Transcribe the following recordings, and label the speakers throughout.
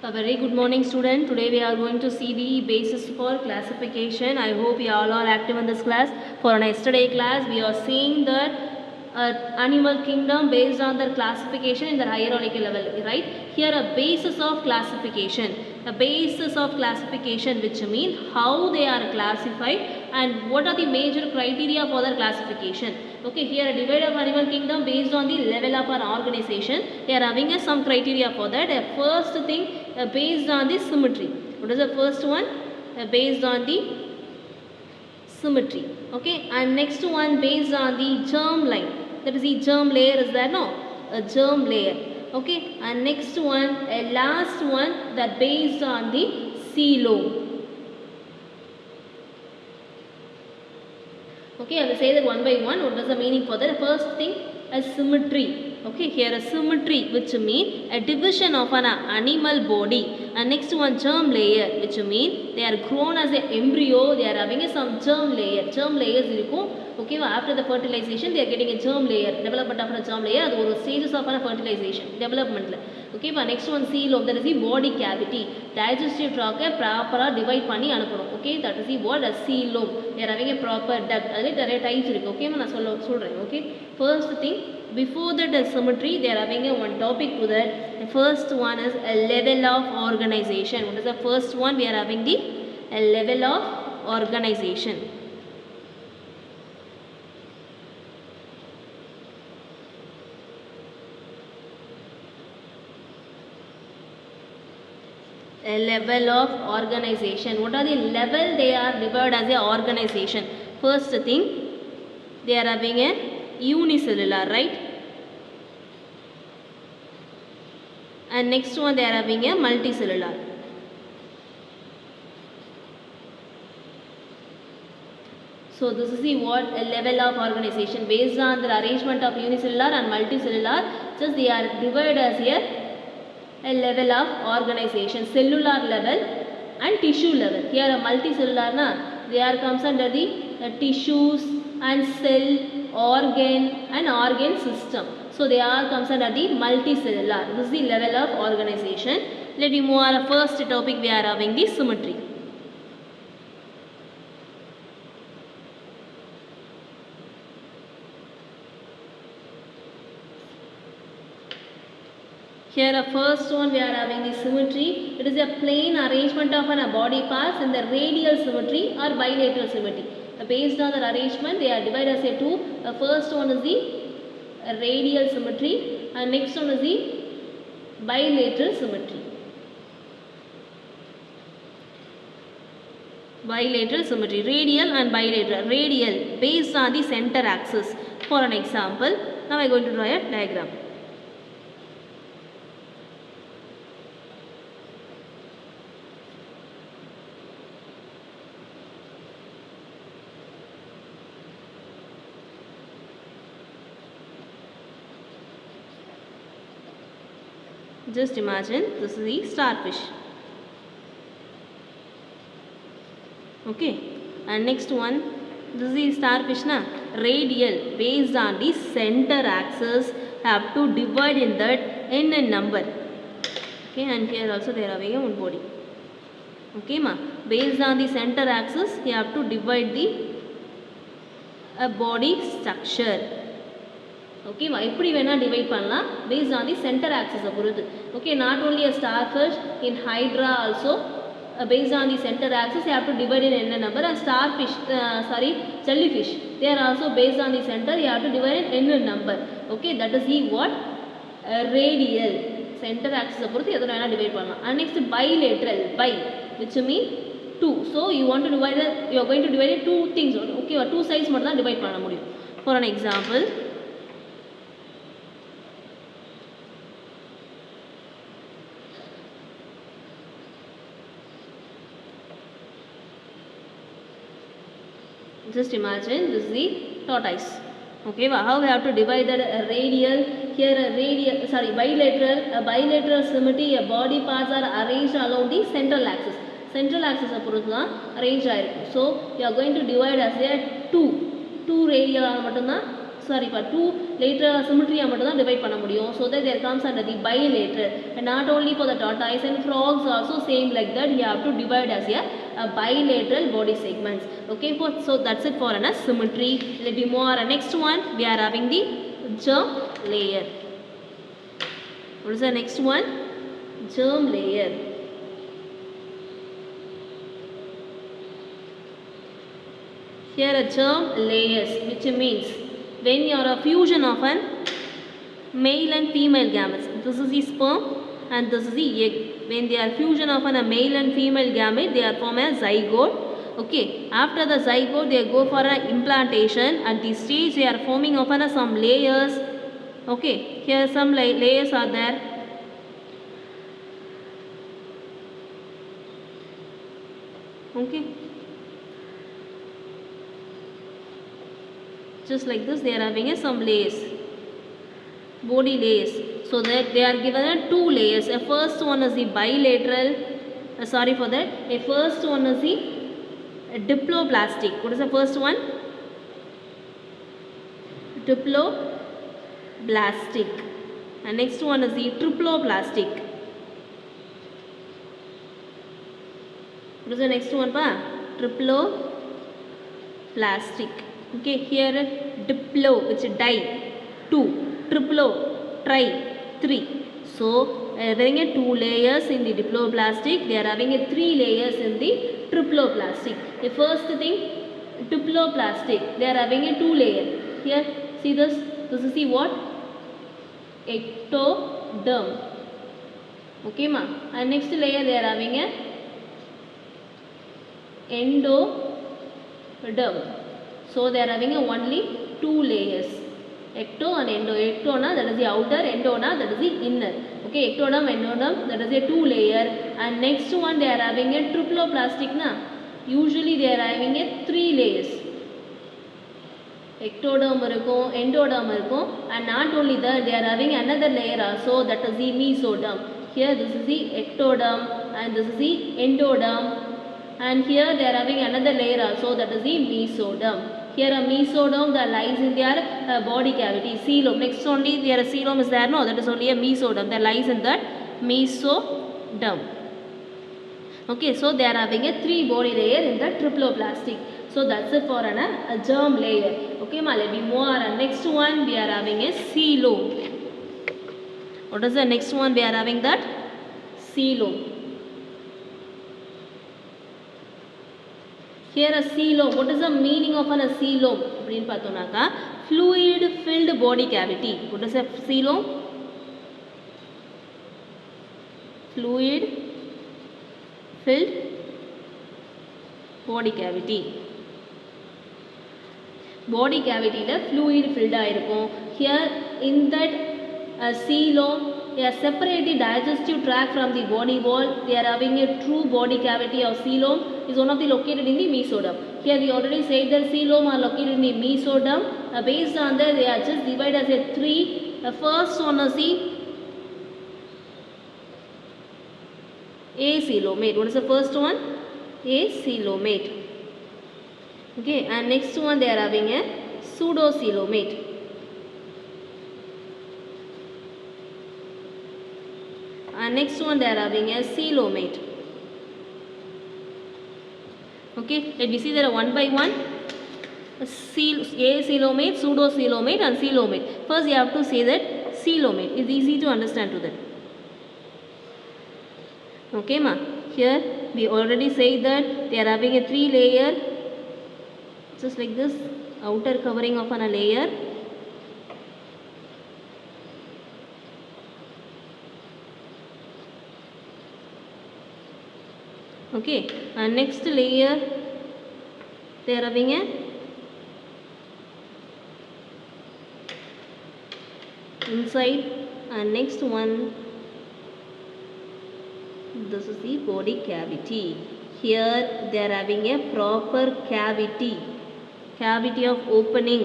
Speaker 1: A very good morning, student. Today we are going to see the basis for classification. I hope you all are active in this class. For our yesterday class, we are seeing that animal kingdom based on their classification in the hierarchical level, right? Here a basis of classification. A basis of classification, which means how they are classified and what are the major criteria for their classification. Okay, here a divide of animal kingdom based on the level of an organization. They are having some criteria for that. First thing, based on the symmetry. What is the first one? Based on the symmetry. Okay, and next one based on the germ line. That is the germ layer, is there? No, a germ layer. Okay, and next one, a last one, that based on the coelom. Okay, I will say that one by one. What is the meaning for that? First thing, a symmetry. Okay, here a symmetry, which mean a division of an animal body. And next one, germ layer, which mean they are grown as an embryo. They are having some germ layer. Germ layers irukum. Okay, after the fertilization, they are getting a germ layer. Development of a germ layer. That is stages of a fertilization. Development. Okay, but next one, coelom. That is the body cavity. Digestive tract proper divide பண்ணி அனுப்பணும். Okay, that is the word as coelom. They are having a proper duct. அதில் நிறைய types இருக்கு. Okay, நான் சொல்றேன். Okay, first thing, before that symmetry, they are having a one topic to that. The first one is a level of organization. What is the first one? We are having the a level of organization. A level of organization. What are the level they are divided as a organization? First thing, they are having a unicellular, right? And next one, they are having a multicellular. So this is the what a level of organization based on the arrangement of unicellular and multicellular. Just they are divided as a level of organization, cellular level and tissue level. Here a multicellular, na, they are comes under the tissues and cell, organ and organ system. So they are comes under the multicellular. This is the level of organization. Let me move on. First topic we are having the symmetry. Here a first one we are having the symmetry. It is a plain arrangement of a body parts in the radial symmetry or bilateral symmetry. Based on the arrangement, they are divided as a two. The first one is the radial symmetry and next one is the bilateral symmetry. Bilateral symmetry, radial and bilateral. Radial based on the center axis. For an example, now I am going to draw a diagram. Just imagine this is the starfish. Okay, and next one, this is the starfish, na, radial based on the center axis have to divide in that in a number. Okay, and here also they are having one body. Okay, ma, based on the center axis you have to divide the body structure. Okay, எப்படி வேணா divide பண்ணலாம் based on the center axis பொறுத்து. Okay, not only a starfish, in hydra also based on the center axis you have to divide in n number, and starfish jellyfish, they are also based on the center you have to divide in n number. Okay, that is the what radial center axis பொறுத்து எதனா வேணா divide பண்ணலாம். And next bilateral, bi, which mean two. So you want to divide you are going to divide two things. Okay, two sides மட்டும் தான் divide பண்ண முடியும். For an example, just imagine this is the tortoise. Okay, how we have to divide that radial, here a radial, bilateral symmetry, a body parts are arranged along the central axis. Central axis பொறுத்து தான் arranged ஆயிருக்கும். So you are going to divide as a two radial மட்டும் தான் sorry for two lateral symmetry மட்டும் தான் divide பண்ண முடியும். So that there comes under the bilateral, and not only for the tortoise and frogs also same like that, you have to divide as a bilateral body segments. Okay, so that's it for an symmetry. Let me move on. Next one we are having the germ layer. What is the next one? Germ layer. Here a germ layers, which means when you are a fusion of an male and female gametes. This is the sperm and this is the egg. When they are fusion of a male and female gamete, they are form a zygote. Okay, after the zygote they go for an implantation. At this stage they are forming of some layers. Okay, here some layers are there. Okay, just like this they are having some layers, body layers. So that they are given two layers. A first one is the bilateral, sorry for that, a first one is the diploblastic. What is the first one? Diploblastic. And next one is the triploblastic. What is the next one pa? Triploblastic. Okay, here diplo, which is di, 2, triplo, tri, 3. So having a 2 layers in the diploblastic, they are having a 3 layers in the triploblastic. The first thing, diploblastic, they are having a 2 layer. Here see this is the what? Ectoderm. Okay ma. And next layer they are having a endoderm. So they are having only 2 layers, ecto and endo. Ecto na that is the outer, endo na that is the inner. Okay, ectoderm, endoderm, that is a 2 layer. And next one they are having a triploblastic na. Usually they are having a 3 layers. Ectoderm irukum, endoderm irukum, and not only that they are having another layer also, that is the mesoderm. Here this is the ectoderm and this is the endoderm. And here they are having another layer also, that is the mesoderm. Here a mesoderm that lies in their body cavity, coelom. Next only their coelom is there, no, that is only a mesoderm that lies in that mesoderm. Okay, so they are having a 3 body layer in the triploblastic. So that's it for a germ layer. Okay ma, let me move on. Next one we are having a coelom. What is the next one? We are having that coelom. Here a coelom. What is the meaning of a coelom? Fluid filled body cavity. What is a coelom? Fluid filled body cavity. Body cavity la fluid filled ஆயிருக்கும். Here in that coelom, they are separate the digestive tract from the body wall. They are having a true body cavity of coelom is one of the located in the mesoderm. Here we already said that coelom are located in the mesoderm. Based on that they are just divided as a 3. The first one is the acoelomate. What is the first one? Acoelomate. Okay, and next one they are having a pseudocoelomate. And next one they are having a coelomate. Okay, let me see there one by one. Acoelomate, pseudocoelomate and coelomate. First you have to say that coelomate is easy to understand to that. Okay ma, here we already said that they are having a 3 layer, just like this, outer covering of a layer. Okay, and next layer they are having a inside, and next one this is the body cavity. Here they are having a proper cavity of opening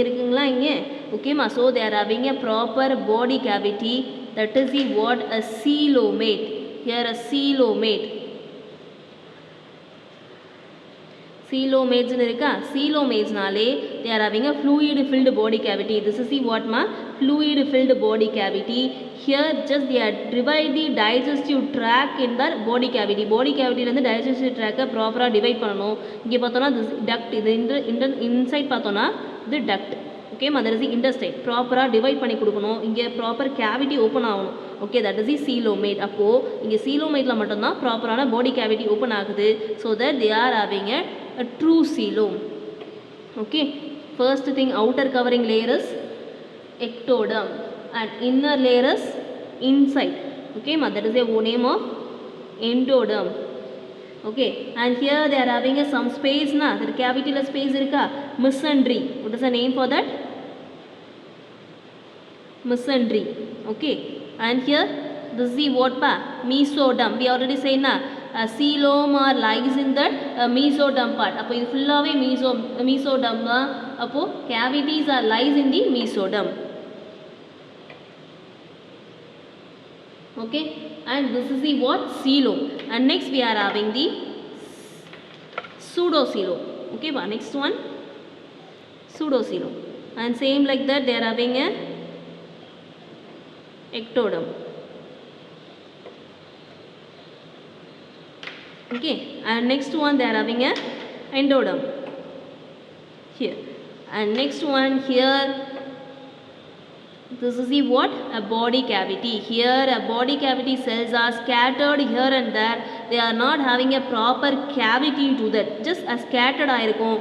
Speaker 1: இருக்குங்களா இங்க. Okay ma, so they are having a proper body cavity, that is the what? A coelomate. Here a coelomate. coelomates இருக்கா coelomatesனாலே they are having a fluid filled body cavity. This is the what ma fluid filled body cavity. Here just they are divide the digestive tract in the body cavity. Body cavity ல இருந்து digestive tract ப்ராப்பரா divide பண்ணனும். இங்க பார்த்தோம்னா this duct இது inside பார்த்தோம்னா இது duct. Okay ma, that is the intestine. ப்ராப்பரா டிவைட் பண்ணி கொடுக்கணும். இங்க ப்ராப்பர் cavity ஓபன் ஆகணும். Okay, that is the coelomate. அப்போ இங்க coelomateல மட்டும் தான் ப்ராப்பரான body cavity ஓபன் ஆகுது. So that they are having a true coelom. Okay, first thing outer covering layer is ectoderm and inner layer is inside. Okay ma, that is the name of endoderm. Okay, and here they are having some space na, that cavity la space irukka, mesentery. What is the name for that? Mesentery. Okay, and here this is the what pa mesoderm. We already say na coelom or lies in that mesoderm part. அப்போ இது ஃபுல்லாவே mesoderm தான். அப்போ cavities are lies in the mesoderm. Okay, and this is the what coelom. And next we are having the pseudocoelom. Okay, next one pseudocoelom. And same like that they are having a ectoderm. Okay, and next one they are having a endoderm here, and next one here this is the what a body cavity. Here a body cavity cells are scattered here and there. They are not having a proper cavity to that, just a scattered ஆயிருக்கும்.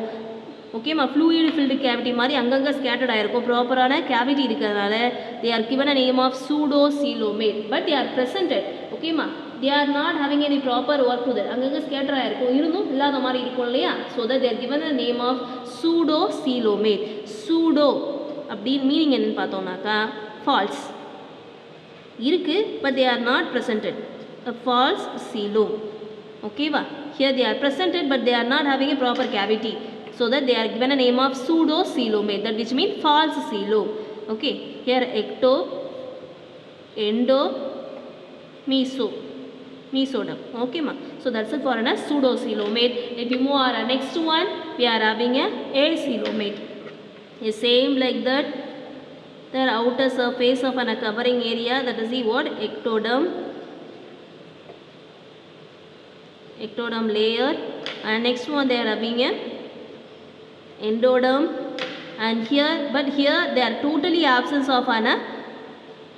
Speaker 1: Okay ma, fluid filled cavity மாதிரி அங்கங்க scattered ஆயிருக்கும். ப்ராப்பரான cavity இருக்கிறதுனால they are given a name of pseudocoelomate, but they are presented. Okay ma, they are not having any proper work to that, அங்கங்க scatter ஆயிருக்கும், இருந்தும் இல்லாத மாதிரி இருக்கும் இல்லையா. So that they are given a name of pseudocoelomate. Pseudo அப்படி meaning என்னன்னு பார்த்தோம்னாக்கா false இருக்கு, but they are not presented, a false coelom. Okay va, here they are presented but they are not having a proper cavity, so that they are given a name of pseudocoelomate, that which means false coelom. Okay, here ecto, endo, mesoderm. Okay ma, so that's it for a pseudocoelomate. If we move our next one, we are having a acoelomate. The same like that, the outer surface of a covering area, that is the what ectoderm layer, and next one they are having a endoderm, and here but here they are totally absence of an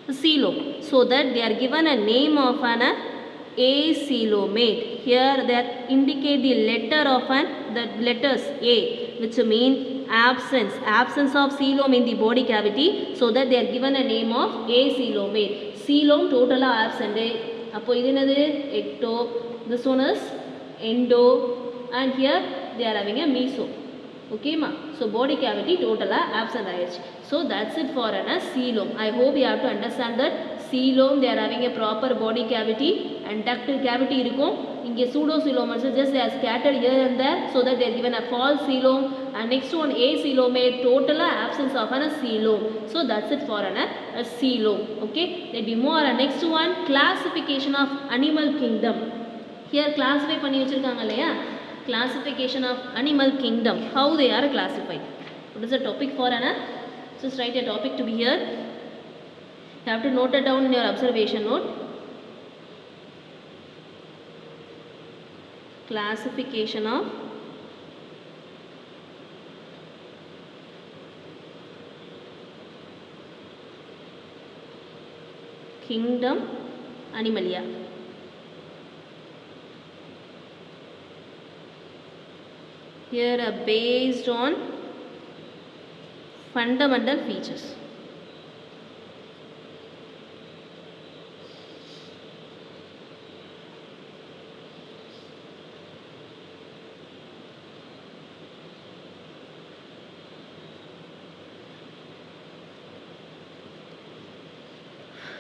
Speaker 1: coelom, so that they are given a name of an acoelomate. Here they indicate the letter of the letters A, which mean absence of coelom in the body cavity, so that they are given a name of acoelomate. Coelom totally absent. அப்போ இது என்னது ecto, this one is endo, and here they are having a meso. Okay ma, so body cavity totally absent ஆயிடுச்சு. So that's it for an coelom. I hope you have to understand that coelom they are having a proper body cavity and ductal cavity இருக்கும். இங்கே pseudocoelom just they are scattered here and there, so that they are given a false coelom, and next one acoelomate, total absence of a coelom. So that's it for a coelom. Okay, let me move on. Next one, classification of animal kingdom. Here classify பண்ணி வச்சிருக்காங்க இல்லையா, classification of animal kingdom, how they are classified. What is the topic for an just write a topic to be here. You have to note it down in your observation note. Classification of kingdom Animalia. Here based on fundamental features.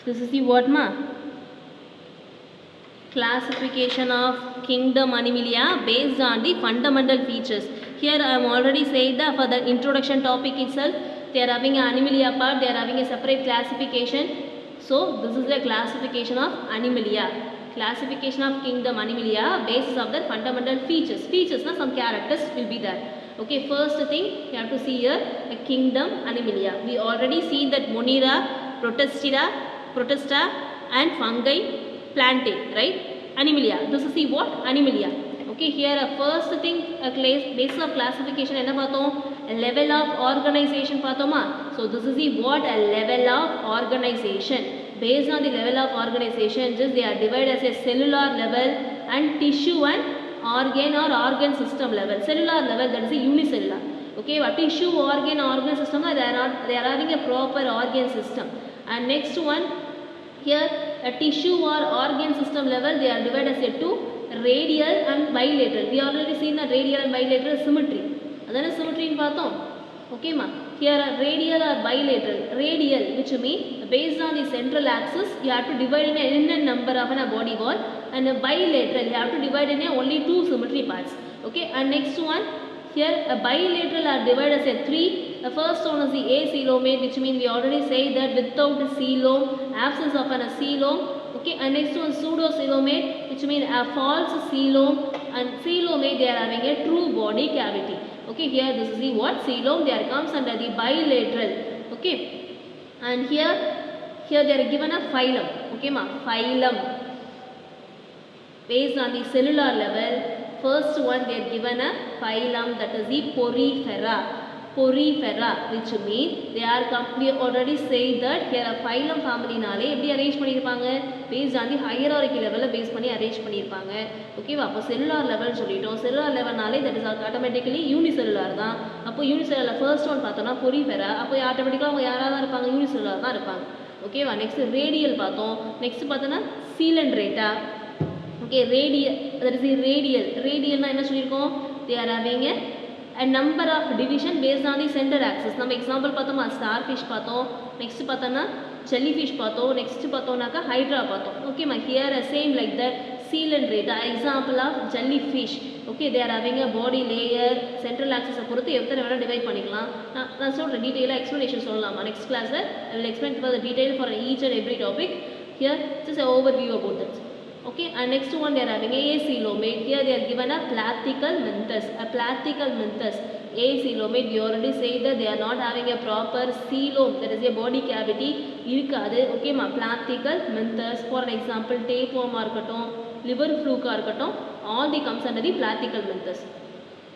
Speaker 1: This is the what ma? Classification of kingdom Animalia based on the fundamental features. Here I am already said that for the introduction topic itself, they are having an Animalia part, they are having a separate classification. So this is the classification of Animalia. Classification of kingdom Animalia, basis of their fundamental features. Features na some characters will be there. Okay, first thing you have to see here a kingdom Animalia. We already seen that Monera, Protista and Fungi, Plantae, right? Animalia. This is the what? Animalia. Okay, here a first thing a basis of classification enna paathom? A level of organization paathoma. So this is the what? A level of organization. Based on the level of organization, just they are divided as a cellular level and tissue and organ system level. Cellular level, that is a unicellular. Okay, but tissue organ system, they are having a proper organ system. And next one, here a tissue or organ system level, they are divided as a two, radial and bilateral. We already seen that radial and bilateral symmetry. Adana symmetry in paathom. Okay ma. Here a radial or bilateral. Radial, which means based on the central axis, you have to divide in a number of a body wall, and a bilateral, you have to divide in only two symmetry parts. Okay, and next one, here a bilateral are divided as a three. The first one is the acelomate, which means we already say that without a coelom, absence of a coelom. Okay, and next one pseudocoelomate, which means a false coelom, and coelomate, they are having a true body cavity. Okay, here this is the what? Coelom, there comes under the bilateral. Okay, and here they are given a phylum. Okay ma, phylum. Based on the cellular level, first one they are given a phylum, that is the Porifera. Porifera, which means they are we already say that here a phylum family naale eppadi arrange pannirpaanga, based on the hierarchy level base panni arrange pannirpaanga. Okay va, appo cellular level sollitom. Cellular level naale that is automatically unicellular da. Appo unicellular first one paathona Porifera, appo automatically avanga yara da irupanga, unicellular da irupanga. Okay va, next radial paathom. Next paathana Coelenterata. Okay, radial, that is the radial na enna sollirukom, they are having a number of division based on the center axis. Nam example paathoma starfish paathom, next paathana jellyfish paathom, next paathonaka hydra paathom. Okay ma, here same like that Coelenterata, example of jellyfish. Okay, they are having a body layer, central axis பொறுத்து எத்தனை வேணா divide பண்ணிக்கலாம். நான் சொல்ற டீடைலா explanation சொல்லலாமா next class I will explain for the detail for each and every topic. Here just an overview about that. Okay, and next one they are having a acelomate. Here they are given a plathical mynthus. A plathical mynthus. Acelomate, we already say that they are not having a proper coelom, that is a body cavity irukadu. Okay ma, plathical mynthus. For an example, tapeworm irukattum, liver fluke irukattum, all they comes under the plathical mynthus.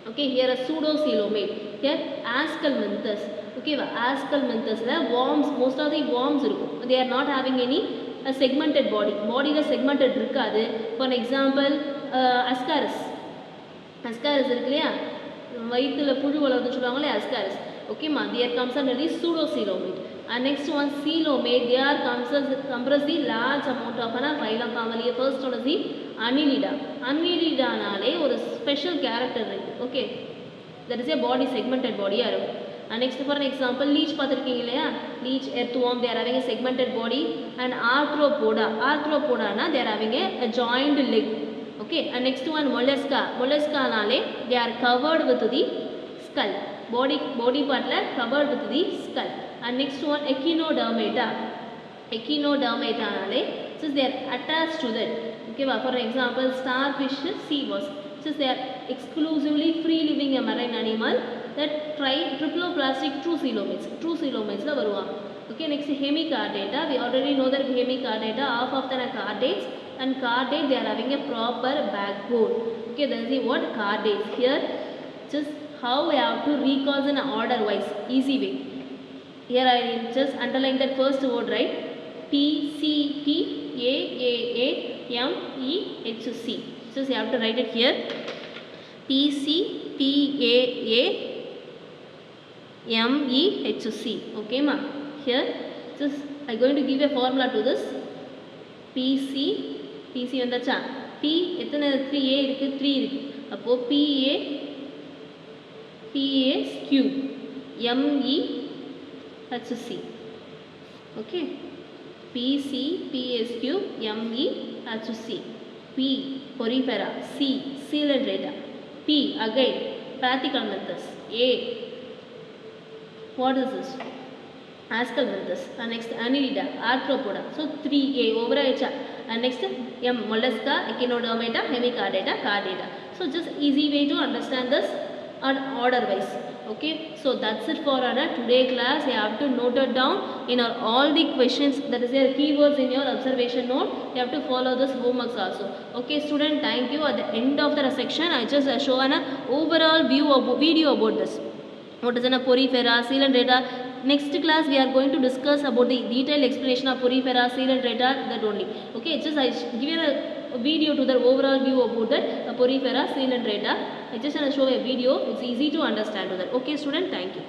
Speaker 1: Okay, here a pseudocoelomate. Here ascalmynthus. Okay va, ascalmynthusல worms, most of the worms irukum, they are not having any a segmented body. Body la segmented irukadu. For an example, ascaris irukliya, vayithula pulu valadhu solluvaangale ascaris. Okay ma, there comes under the pseudocoelomate. And next one coelomate, they are comprise the large amount of a phylum family. First one is the Annelida. Annelida naale or special character irukku. Okay, that is a body, segmented body ah irukum. And next for an example, leech pathirukeenga illaya, leech, earthworm, they are having a segmented body. And arthropoda na they are having a joined leg. Okay, and next one mollusca naale they are covered with the skull, body part la covered with the skull. And next one echinodermata naale since they are attached to that. Okay, for example starfish, sea wasp, since they are exclusively free living a marine animal, that triploplastic true coelomates la varuvaanga. Okay, next hemichordata, we already know that hemichordata half of them are chordates, and chordate they are having a proper backbone. Okay, that is the what? Chordates. Here just how we have to recall in order wise, easy way. Here I just underline that first word, right? PCPAAAMEHC. So you have to write it here. PCPAAMEHC. Okay ma. Here just I going to give a formula to this. PC vandacha. P எத்தனை 3A இருக்கு, 3 இருக்கு. அப்போ PA cube MEHC. Okay, PC cube MEHC. P Porifera. C Coelenterata. P again plathical mynthus. A what is this? Ascalmynthus. And next Annelida, arthropoda. So 3A over and next mollusca, echinodermata, hemichordata, chordata. So just easy way to understand this order wise. Okay, so that's it for our today class. You have to note it down in all the questions, that is your keywords in your observation note. You have to follow this homeworks also. Okay student, thank you. At the end of the section I just show an overall view of video about this. What is an porifera, coelenterata. Next class we are going to discuss about the detailed explanation of porifera, coelenterata, that only. Okay, just I give you a video to the overall view about that porifera, coelenterata. I just want to show a video. It's easy to understand to that. Okay student, thank you.